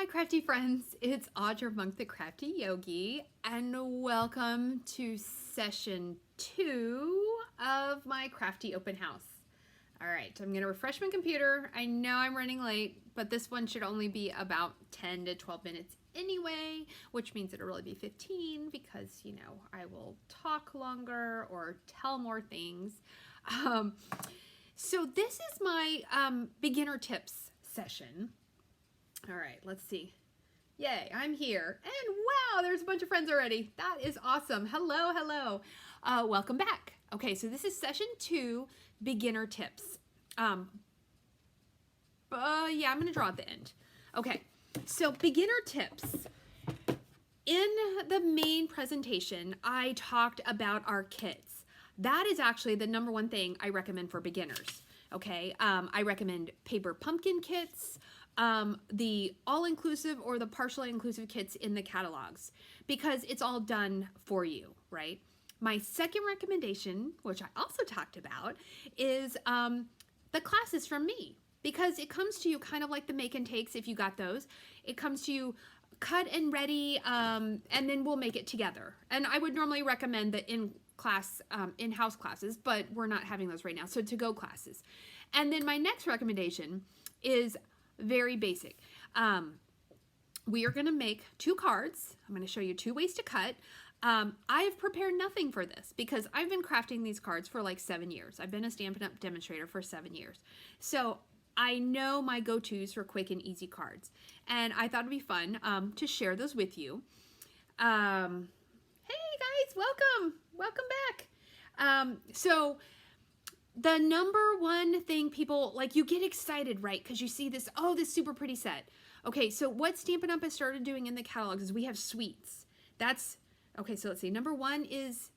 Hi crafty friends, it's Audra Monk the Crafty Yogi and welcome to session 2 of my Crafty open house. Alright, I'm going to refresh my computer. I know I'm running late, but this one should only be about 10 to 12 minutes anyway, which means it'll really be 15 because, you know, I will talk longer or tell more things. So this is my beginner tips session. All right, let's see. Yay, I'm here. And wow, there's a bunch of friends already. That is awesome. Hello, hello. Welcome back. Okay, so this is session 2, beginner tips. Yeah, I'm going to draw at the end. Okay, so beginner tips. In the main presentation, I talked about our kits. That is actually the number one thing I recommend for beginners. Okay, I recommend paper pumpkin kits, the all-inclusive or the partially inclusive kits in the catalogs because it's all done for you, right? My second recommendation, which I also talked about, is the classes from me because it comes to you kind of like the make and takes if you got those. It comes to you cut and ready, and then we'll make it together. And I would normally recommend the in-house classes, but we're not having those right now, so to-go classes. And then my next recommendation is very basic. We are going to make 2 cards. I'm going to show you 2 ways to cut. I have prepared nothing for this because I've been crafting these cards for like 7 years. I've been a Stampin' Up! Demonstrator for 7 years. So I know my go-tos for quick and easy cards. And I thought it'd be fun to share those with you. Hey guys, welcome. Welcome back. So the number one thing people, like, you get excited, right? Because you see this, oh, this super pretty set. Okay, so what Stampin' Up! Has started doing in the catalogs is we have suites. That's, okay, so let's see. Number 1 is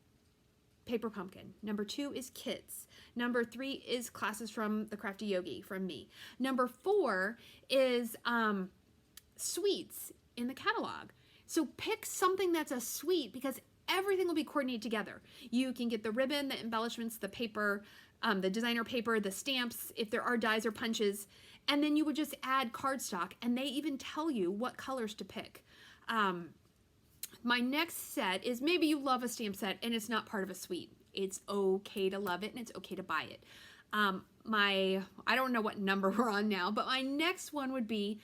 paper pumpkin. Number 2 is kits. Number 3 is classes from the Crafty Yogi, from me. Number 4 is suites in the catalog. So pick something that's a suite because everything will be coordinated together. You can get the ribbon, the embellishments, the paper, the designer paper, the stamps, if there are dies or punches, and then you would just add cardstock, and they even tell you what colors to pick. My next set is maybe you love a stamp set and it's not part of a suite. It's okay to love it and it's okay to buy it. I don't know what number we're on now, but my next one would be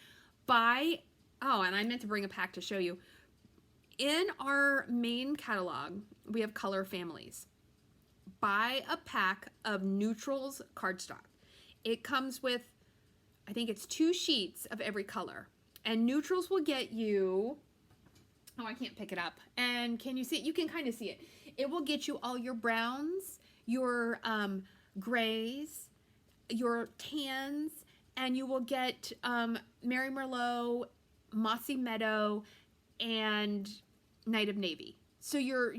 buy, oh, and I meant to bring a pack to show you. In our main catalog, we have color families. Buy a pack of neutrals cardstock. It comes with, I think it's 2 sheets of every color. And neutrals will get you, oh, I can't pick it up. And can you see it? You can kind of see it. It will get you all your browns, your grays, your tans, and you will get Mary Merlot, Mossy Meadow, and Night of Navy. So your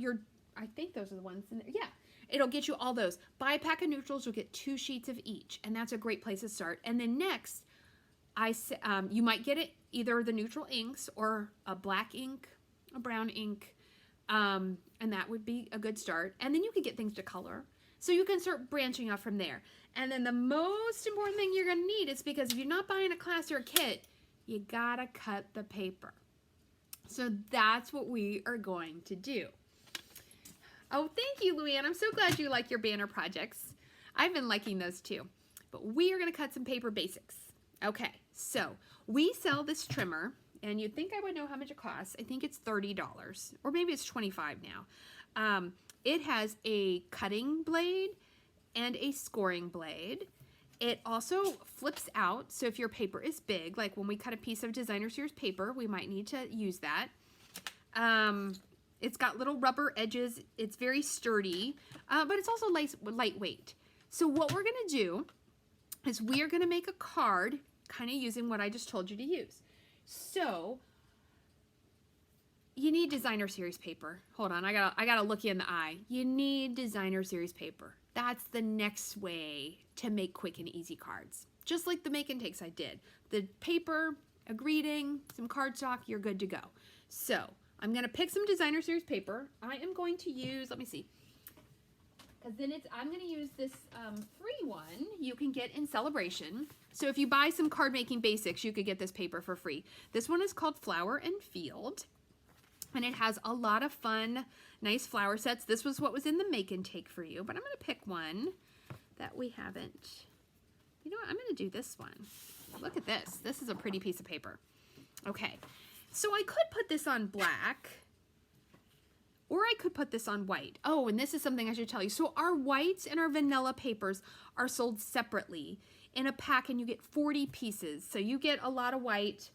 I think those are the ones in there. Yeah, it'll get you all those. Buy a pack of neutrals, you'll get 2 sheets of each, and that's a great place to start. And then next, you might get it either the neutral inks or a black ink, a brown ink, and that would be a good start. And then you could get things to color. So you can start branching off from there. And then the most important thing you're going to need is because if you're not buying a class or a kit, you gotta cut the paper. So that's what we are going to do. Oh, thank you, Luann. I'm so glad you like your banner projects. I've been liking those too. But we are going to cut some paper basics. Okay, so we sell this trimmer, and you'd think I would know how much it costs. I think it's $30, or maybe it's $25 now. It has a cutting blade and a scoring blade. It also flips out, so if your paper is big, like when we cut a piece of designer series paper, we might need to use that. It's got little rubber edges. It's very sturdy, but it's also lightweight. So what we're going to do is we are going to make a card kind of using what I just told you to use. So you need designer series paper. Hold on, I gotta look you in the eye. You need designer series paper. That's the next way to make quick and easy cards. Just like the make and takes I did. The paper, a greeting, some cardstock, you're good to go. So I'm gonna pick some designer series paper. I am going to use, let me see. because then I'm going to use this free one you can get in Celebration. So if you buy some card making basics, you could get this paper for free. This one is called Flower and Field, and it has a lot of fun, nice flower sets. This was what was in the make and take for you, but I'm going to pick one that we haven't. You know what? I'm going to do this one. Look at this. This is a pretty piece of paper. Okay, so I could put this on black, or I could put this on white. Oh, and this is something I should tell you. So our whites and our vanilla papers are sold separately in a pack, and you get 40 pieces. So you get a lot of white,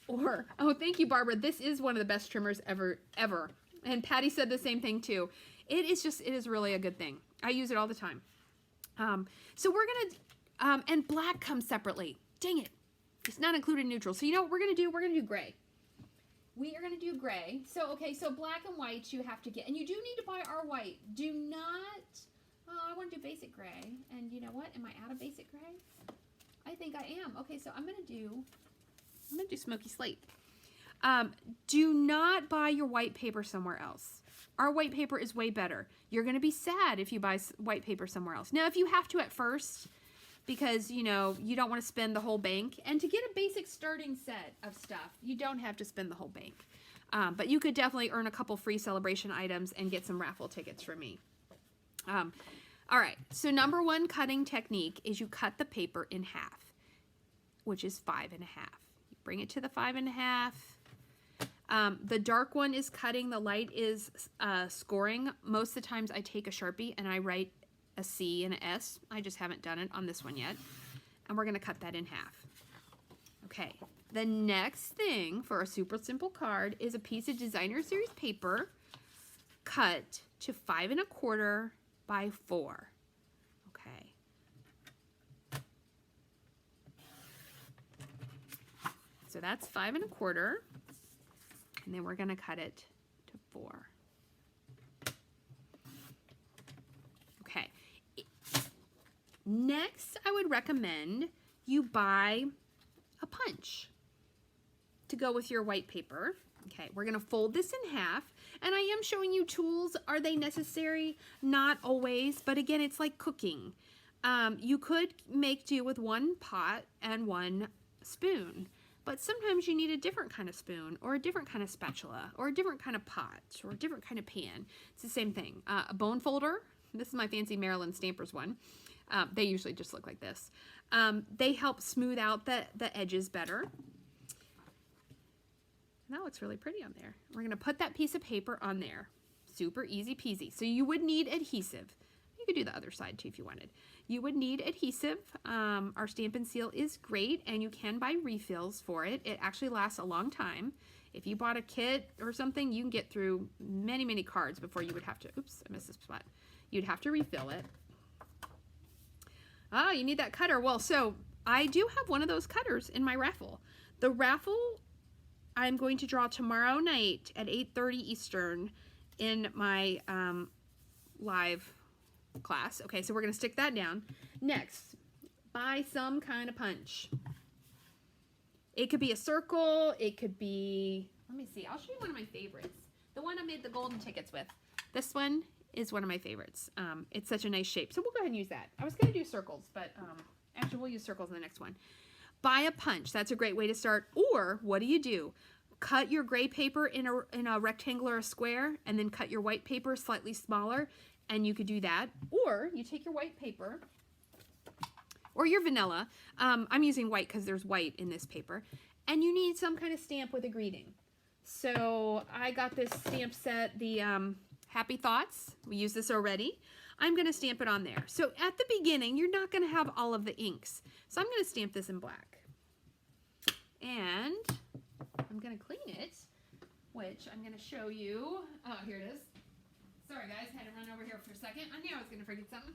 or, oh, thank you, Barbara. This is one of the best trimmers ever. And Patty said the same thing too. It is really a good thing. I use it all the time. So we're gonna, and black comes separately. Dang it. It's not included in neutral. So you know what we're gonna do? We're gonna do gray. We are going to do gray. So, okay, so black and white you have to get. And you do need to buy our white. Do not, oh, I want to do basic gray. And you know what? Am I out of basic gray? I think I am. Okay, so I'm going to do smoky slate. Do not buy your white paper somewhere else. Our white paper is way better. You're going to be sad if you buy white paper somewhere else. Now, if you have to at first, because, you know, you don't want to spend the whole bank. And to get a basic starting set of stuff, you don't have to spend the whole bank. But you could definitely earn a couple free Celebration items and get some raffle tickets from me. All right, so number one cutting technique is you cut the paper in half, which is 5 1/2. You bring it to the 5 1/2. The dark one is cutting, the light is scoring. Most of the times I take a Sharpie and I write a C and an S. I just haven't done it on this one yet. And we're going to cut that in half. Okay, the next thing for a super simple card is a piece of Designer Series paper cut to 5 1/4 by 4. Okay. So that's 5 1/4. And then we're going to cut it to 4. Okay. Next, I would recommend you buy a punch to go with your white paper. Okay, we're going to fold this in half, and I am showing you tools. Are they necessary? Not always, but again, it's like cooking. You could make do with one pot and one spoon, but sometimes you need a different kind of spoon, or a different kind of spatula, or a different kind of pot, or a different kind of pan. It's the same thing. A bone folder. This is my fancy Maryland Stampers one. They usually just look like this. They help smooth out the edges better. And that looks really pretty on there. We're going to put that piece of paper on there. Super easy peasy. So you would need adhesive. You could do the other side too if you wanted. You would need adhesive. Our Stamp & Seal is great, and you can buy refills for it. It actually lasts a long time. If you bought a kit or something, you can get through many, many cards before you would have to, oops, I missed this spot. You'd have to refill it. Oh, you need that cutter. Well, so I do have one of those cutters in my raffle. The raffle I'm going to draw tomorrow night at 8:30 Eastern in my live class. Okay, so we're going to stick that down. Next, buy some kind of punch. It could be a circle. It could be, let me see. I'll show you one of my favorites. The one I made the golden tickets with. This one is one of my favorites. It's such a nice shape. So we'll go ahead and use that. I was going to do circles, but actually we'll use circles in the next one. Buy a punch. That's a great way to start. Or what do? Cut your gray paper in a rectangle or a square, and then cut your white paper slightly smaller, and you could do that. Or you take your white paper, or your vanilla. I'm using white because there's white in this paper. And you need some kind of stamp with a greeting. So I got this stamp set, the Happy Thoughts. We use this already. I'm going to stamp it on there. So at the beginning, you're not going to have all of the inks. So I'm going to stamp this in black. And I'm going to clean it, which I'm going to show you. Oh, here it is. Sorry, guys. Had to run over here for a second. I knew I was going to forget something.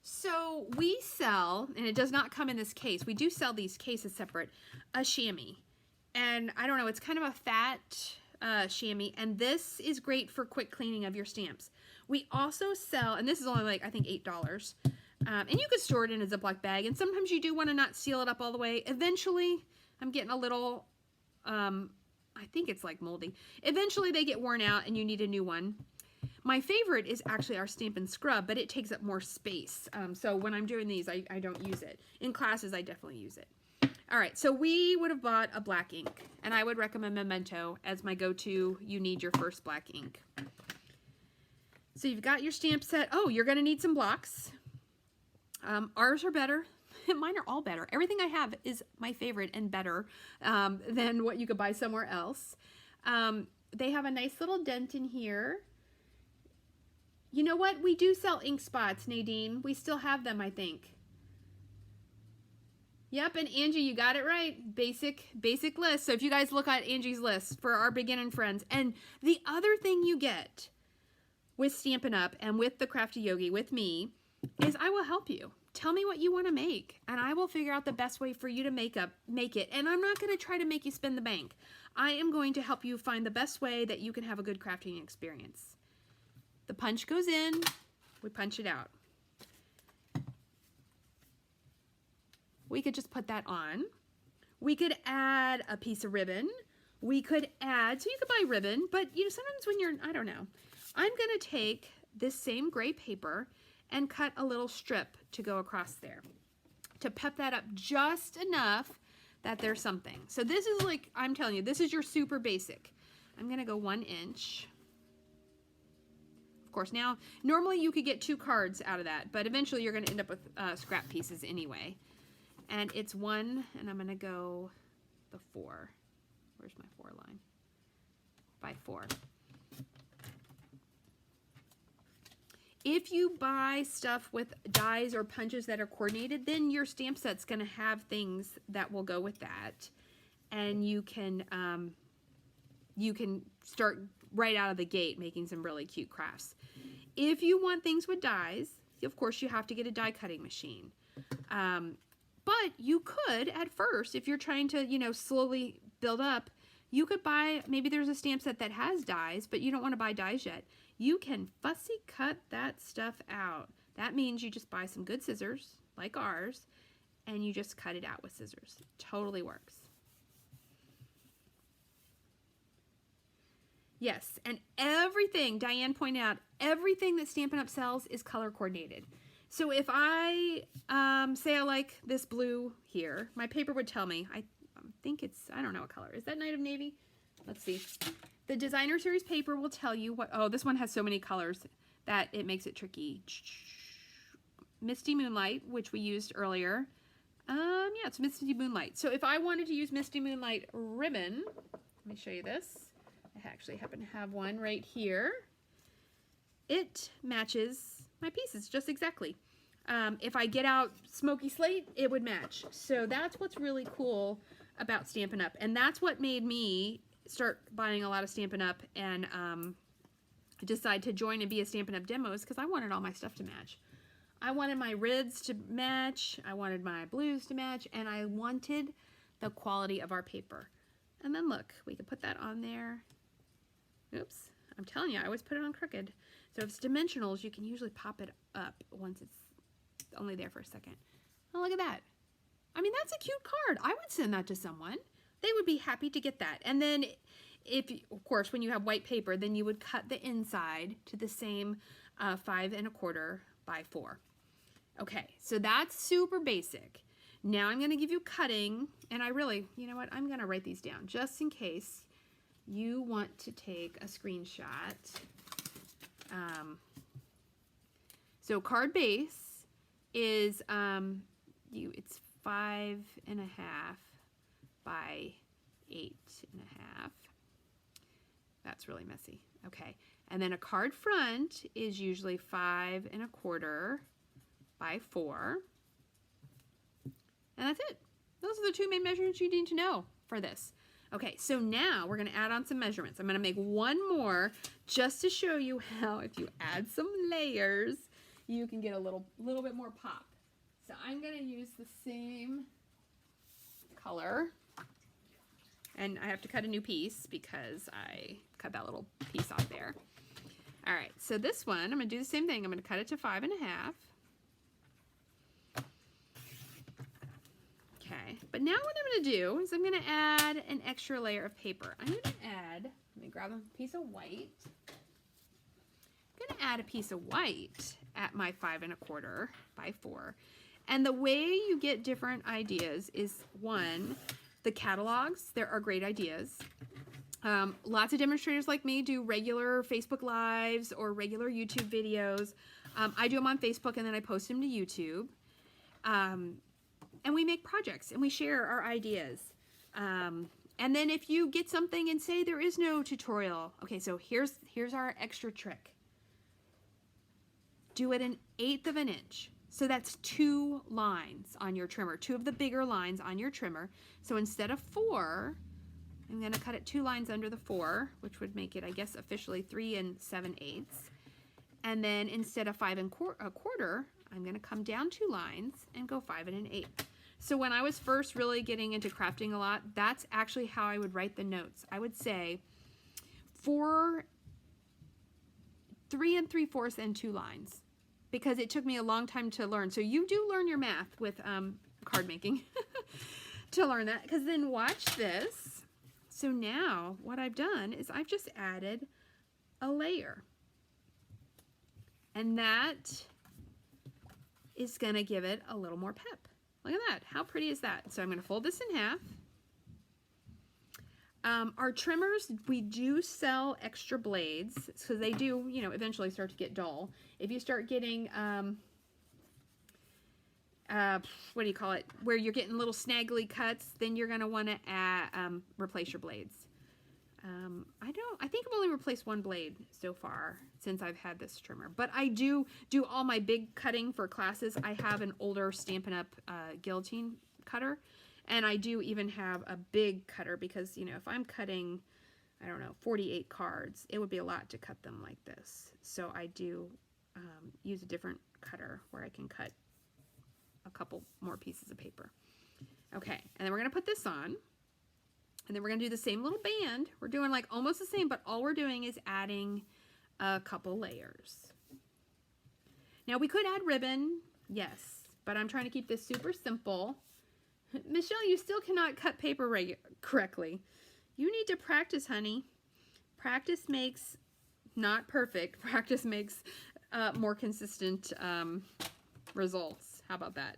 So we sell, and it does not come in this case. We do sell these cases separate, a chamois. And I don't know, it's kind of a fat chamois. And this is great for quick cleaning of your stamps. We also sell, and this is only like, I think $8. And you could store it in a Ziploc bag. And sometimes you do want to not seal it up all the way. Eventually, I'm getting a little, I think it's like moldy. Eventually they get worn out and you need a new one. My favorite is actually our Stampin' Scrub, but it takes up more space. So when I'm doing these, I don't use it. In classes, I definitely use it. All right, so we would have bought a black ink, and I would recommend Memento as my go-to. You need your first black ink. So you've got your stamp set. Oh, you're going to need some blocks. Ours are better. Mine are all better. Everything I have is my favorite and better than what you could buy somewhere else. They have a nice little dent in here. You know what? We do sell ink spots, Nadine. We still have them, I think. Yep, and Angie, you got it right. Basic list. So if you guys look at Angie's list for our beginning friends. And the other thing you get with Stampin' Up! And with the Crafty Yogi, with me, is I will help you. Tell me what you want to make, and I will figure out the best way for you to make it. And I'm not going to try to make you spend the bank. I am going to help you find the best way that you can have a good crafting experience. The punch goes in, we punch it out. We could just put that on. We could add a piece of ribbon. We could add, so you could buy ribbon, but you know, sometimes when you're, I don't know. I'm going to take this same gray paper and cut a little strip to go across there to pep that up just enough that there's something. So this is like, I'm telling you, this is your super basic. I'm going to go 1 inch. Of course, now, normally you could get 2 cards out of that, but eventually you're going to end up with scrap pieces anyway. And it's 1, and I'm going to go the 4. Where's my 4 line? By 4. If you buy stuff with dies or punches that are coordinated, then your stamp set's going to have things that will go with that, and you can start right out of the gate making some really cute crafts. If you want things with dies, of course you have to get a die cutting machine. But you could at first, if you're trying to, you know, slowly build up, you could buy, maybe there's a stamp set that has dies, but you don't want to buy dies yet. You can fussy cut that stuff out. That means you just buy some good scissors, like ours, and you just cut it out with scissors. Totally works. Yes, and everything, Diane pointed out, everything that Stampin' Up! Sells is color coordinated. So if I say I like this blue here, my paper would tell me, I think it's, I don't know what color. Is that Night of Navy? Let's see. The designer series paper will tell you what, oh, this one has so many colors that it makes it tricky. Misty Moonlight, which we used earlier. Yeah, it's Misty Moonlight. So if I wanted to use Misty Moonlight ribbon, let me show you this. I actually happen to have one right here. It matches my pieces just exactly. If I get out Smoky Slate, it would match. So that's what's really cool about Stampin' Up! And that's what made me start buying a lot of Stampin' Up! And decide to join and be a Stampin' Up! Demos, because I wanted all my stuff to match. I wanted my reds to match, I wanted my blues to match, and I wanted the quality of our paper. And then look, we could put that on there. Oops, I'm telling you, I always put it on crooked. So if it's dimensionals, you can usually pop it up once it's only there for a second. Oh, look at that. I mean, that's a cute card. I would send that to someone. They would be happy to get that. And then if, of course, when you have white paper, then you would cut the inside to the same 5 1/4 by 4. Okay, so that's super basic. Now I'm going to give you cutting, and I really, you know what, I'm going to write these down just in case you want to take a screenshot. So card base is, it's 5 1/2 by 8 1/2. That's really messy. Okay, and then a card front is usually 5 1/4 by 4. And that's it. Those are the 2 main measurements you need to know for this. Okay, so now we're going to add on some measurements. I'm going to make one more just to show you how if you add some layers, you can get a little bit more pop. So I'm going to use the same color. And I have to cut a new piece because I cut that little piece off there. All right, so this one, I'm going to do the same thing. I'm going to cut it to 5 1/2. Okay, but now what I'm going to do is I'm going to add an extra layer of paper. I'm going to add, let me grab a piece of white. I'm going to add a piece of white at my 5 1/4 by 4. And the way you get different ideas is, one, the catalogs. There are great ideas. Lots of demonstrators like me do regular Facebook Lives or regular YouTube videos. I do them on Facebook and then I post them to YouTube. And we make projects and we share our ideas. And then if you get something and say there is no tutorial, okay, so here's our extra trick. Do it 1/8 of an inch. So that's 2 lines on your trimmer, 2 of the bigger lines on your trimmer. So instead of 4, I'm going to cut it 2 lines under the 4, which would make it, I guess, officially 3 7/8. And then instead of 5 1/4, I'm going to come down 2 lines and go 5 1/8. So when I was first really getting into crafting a lot, that's actually how I would write the notes. I would say 3 3/4 and 2 lines, because it took me a long time to learn. So you do learn your math with card making to learn that, because then watch this. So now what I've done is I've just added a layer. And that is going to give it a little more pep. Look at that. How pretty is that? So I'm going to fold this in half. Our trimmers, we do sell extra blades, so they do, you know, eventually start to get dull. If you start getting, what do you call it, where you're getting little snaggly cuts, then you're going to want to replace your blades. I think I've only replaced 1 blade so far since I've had this trimmer, but I do all my big cutting for classes. I have an older Stampin' Up! Guillotine cutter, and I do even have a big cutter because, you know, if I'm cutting, I don't know, 48 cards, it would be a lot to cut them like this. So I do use a different cutter where I can cut a couple more pieces of paper. Okay, and then we're going to put this on. And then we're going to do the same little band. We're doing like almost the same, but all we're doing is adding a couple layers. Now we could add ribbon, yes, but I'm trying to keep this super simple. Michelle, you still cannot cut paper correctly. You need to practice, honey. Practice makes not perfect. Practice makes more consistent results. How about that?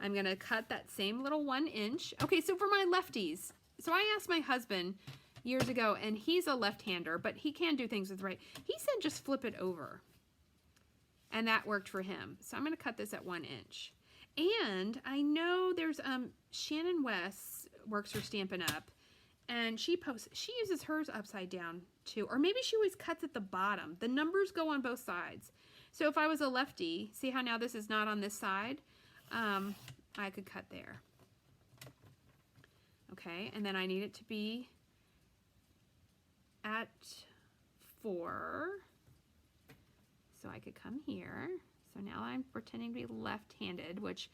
I'm going to cut that same little 1 inch. Okay, so for my lefties, so I asked my husband years ago, and he's a left-hander, but he can do things with right. He said just flip it over, and that worked for him. So I'm going to cut this at 1 inch. And I know there's Shannon West works for Stampin' Up, and she uses hers upside down too, or maybe she always cuts at the bottom. The numbers go on both sides. So if I was a lefty, see how now this is not on this side? I could cut there. Okay, and then I need it to be at 4. So I could come here. So now I'm pretending to be left-handed, which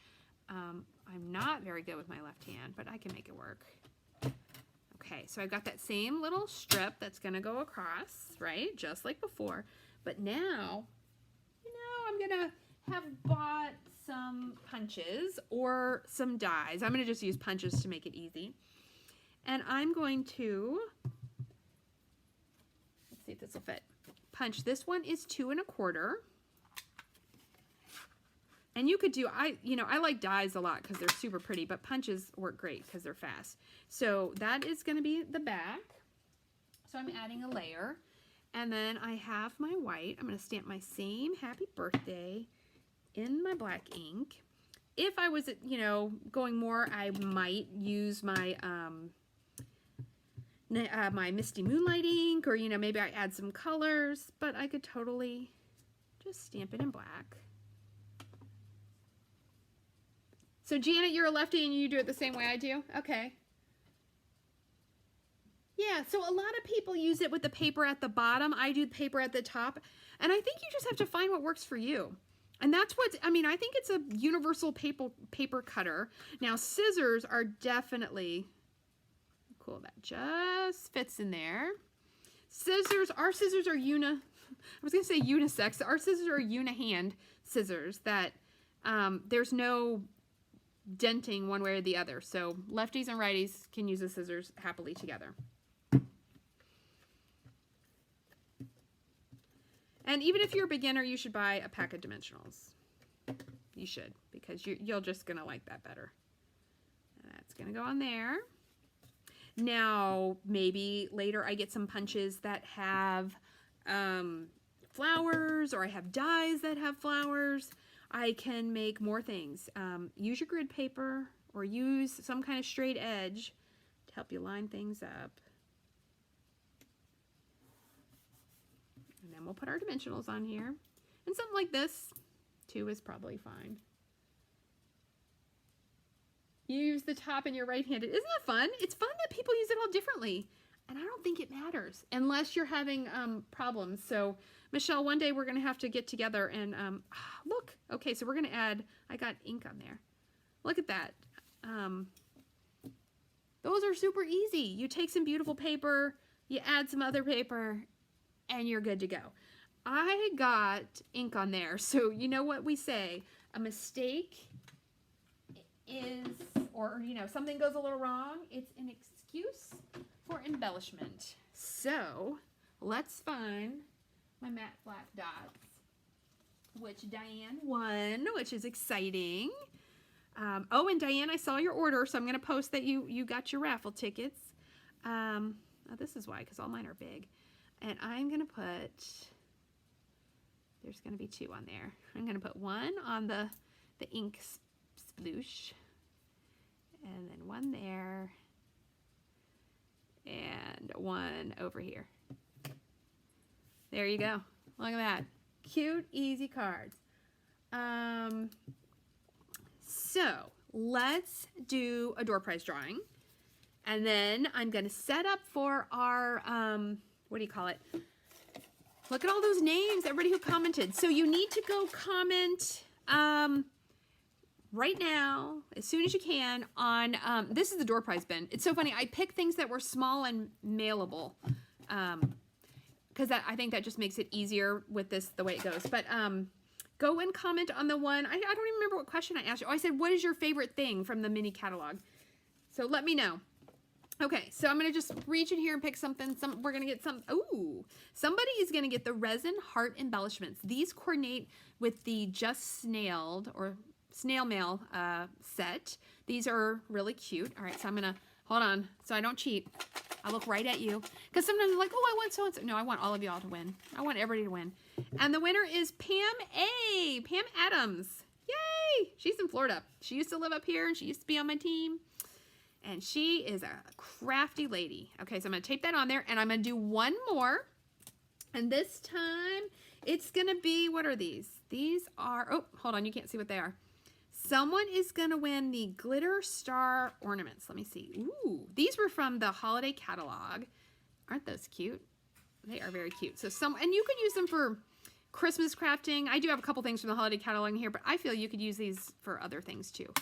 I'm not very good with my left hand, but I can make it work. Okay, so I've got that same little strip that's going to go across, right? Just like before. But now, you know, I'm going to have bought some punches or some dies. I'm going to just use punches to make it easy. And I'm going to, let's see if this will fit, punch. This one is 2 1/4. And you could do, I like dies a lot because they're super pretty, but punches work great because they're fast. So that is going to be the back. So I'm adding a layer. And then I have my white. I'm going to stamp my same happy birthday in my black ink. If I was, you know, going more, I might use my my Misty Moonlight ink, or, you know, maybe I add some colors, but I could totally just stamp it in black. So Janet, you're a lefty and you do it the same way I do? Okay. Yeah, so a lot of people use it with the paper at the bottom. I do the paper at the top. And I think you just have to find what works for you. And that's what, I mean, I think it's a universal paper cutter. Now, scissors are definitely, cool, that just fits in there. Scissors, our scissors are I was going to say unisex. Our scissors are unihand scissors that there's no denting one way or the other. So lefties and righties can use the scissors happily together. And even if you're a beginner, you should buy a pack of dimensionals. You should, because you're just going to like that better. That's going to go on there. Now, maybe later I get some punches that have flowers, or I have dies that have flowers. I can make more things. Use your grid paper or use some kind of straight edge to help you line things up. And then we'll put our dimensionals on here. And something like this, 2 is probably fine. Use the top in your right-handed. Isn't that fun? It's fun that people use it all differently. And I don't think it matters unless you're having problems. So, Michelle, one day we're going to have to get together and look. Okay, so we're going to add, I got ink on there. Look at that. Those are super easy. You take some beautiful paper, you add some other paper, and you're good to go. I got ink on there. So, you know what we say? A mistake is, or you know, something goes a little wrong, it's an excuse for embellishment. So let's find my matte black dots, which Diane won, which is exciting. Oh, and Diane, I saw your order, so I'm going to post that you got your raffle tickets. Oh, this is why, because all mine are big. And I'm going to put, there's going to be 2 on there. I'm going to put 1 on the ink sploosh, and then 1 there, and 1 over here. There you go. Look at that. Cute, easy cards. So let's do a door prize drawing, and then I'm going to set up for our, what do you call it? Look at all those names, everybody who commented. So you need to go comment right now, as soon as you can, on, this is the door prize bin. It's so funny. I picked things that were small and mailable, because I think that just makes it easier with this, the way it goes. But go and comment on the one. I don't even remember what question I asked you. Oh, I said, what is your favorite thing from the mini catalog? So let me know. Okay, so I'm going to just reach in here and pick something. We're going to get some. Ooh, somebody is going to get the resin heart embellishments. These coordinate with the Just Snailed or Snail Mail set. These are really cute. All right, so I'm going to, hold on, so I don't cheat. I look right at you. Because sometimes I'm like, oh, I want so-and-so. No, I want all of y'all to win. I want everybody to win. And the winner is Pam A. Pam Adams. Yay! She's in Florida. She used to live up here, and she used to be on my team. And she is a crafty lady. Okay, so I'm going to tape that on there, and I'm going to do one more. And this time, it's going to be, what are these? These are, oh, hold on, you can't see what they are. Someone is going to win the glitter star ornaments. Let me see. Ooh, these were from the holiday catalog. Aren't those cute? They are very cute. So and you can use them for Christmas crafting. I do have a couple things from the holiday catalog in here, but I feel you could use these for other things too.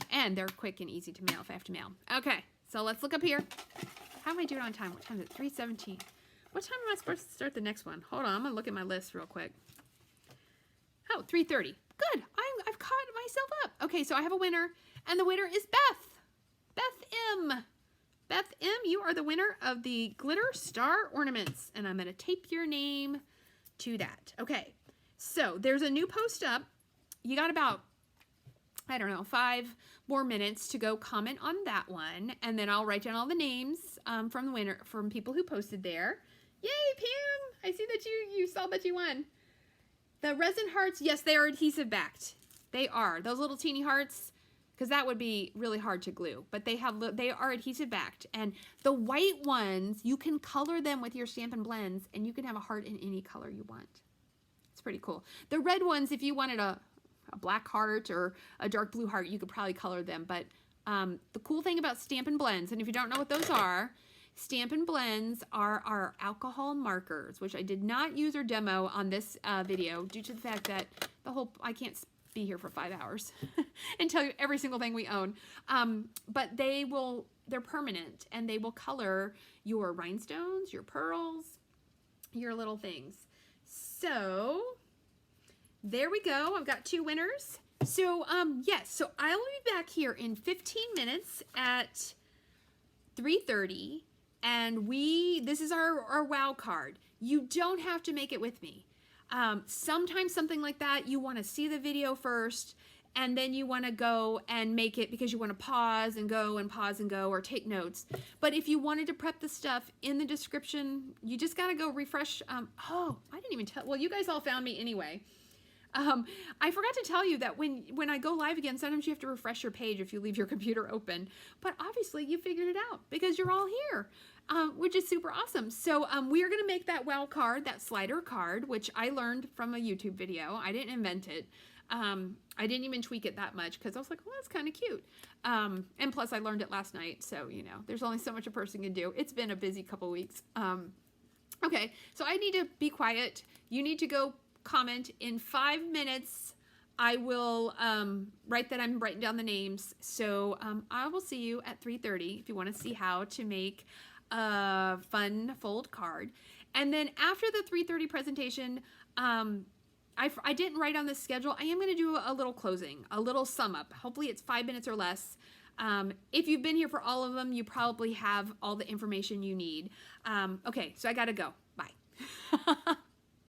And they're quick and easy to mail if I have to mail. Okay, so let's look up here. How am I doing on time? What time is it? 3:17. What time am I supposed to start the next one? Hold on, I'm gonna look at my list real quick. Oh, 3:30. Good, I've caught myself up. Okay, so I have a winner, and the winner is Beth. Beth M. Beth M, you are the winner of the glitter star ornaments, and I'm gonna tape your name to that. Okay, so there's a new post up. You got about, I don't know, 5 more minutes to go comment on that one, and then I'll write down all the names from the winner, from people who posted there. Yay, Pam! I see that you saw that you won. The resin hearts, yes, they are adhesive backed. They are. Those little teeny hearts, because that would be really hard to glue, but they are adhesive backed. And the white ones, you can color them with your Stampin' Blends, and you can have a heart in any color you want. It's pretty cool. The red ones, if you wanted a black heart or a dark blue heart, you could probably color them. But the cool thing about Stampin' Blends, and if you don't know what those are, Stampin' Blends are our alcohol markers, which I did not use or demo on this video due to the fact that I can't be here for 5 hours and tell you every single thing we own. But they're permanent, and they will color your rhinestones, your pearls, your little things. So there we go. I've got 2 winners. So yes, so I'll be back here in 15 minutes at 3:30, and this is our wow card. You don't have to make it with me. Sometimes something like that, you want to see the video first, and then you want to go and make it because you want to pause and go or take notes. But if you wanted to prep the stuff in the description, you just got to go refresh. Oh, I didn't even tell. Well, you guys all found me anyway. I forgot to tell you that when I go live again, sometimes you have to refresh your page if you leave your computer open. But obviously you figured it out because you're all here, which is super awesome. So we are going to make that wow card, that slider card, which I learned from a YouTube video. I didn't invent it. I didn't even tweak it that much because I was like, well, that's kind of cute. And plus I learned it last night. So, you know, there's only so much a person can do. It's been a busy couple weeks. Okay, so I need to be quiet. You need to go comment in 5 minutes. I will write that I'm writing down the names. So I will see you at 3:30 if you want to see how to make a fun fold card. And then after the 3:30 presentation, I didn't write on the schedule. I am going to do a little closing, a little sum up. Hopefully it's 5 minutes or less. If you've been here for all of them, you probably have all the information you need. Okay, so I got to go. Bye.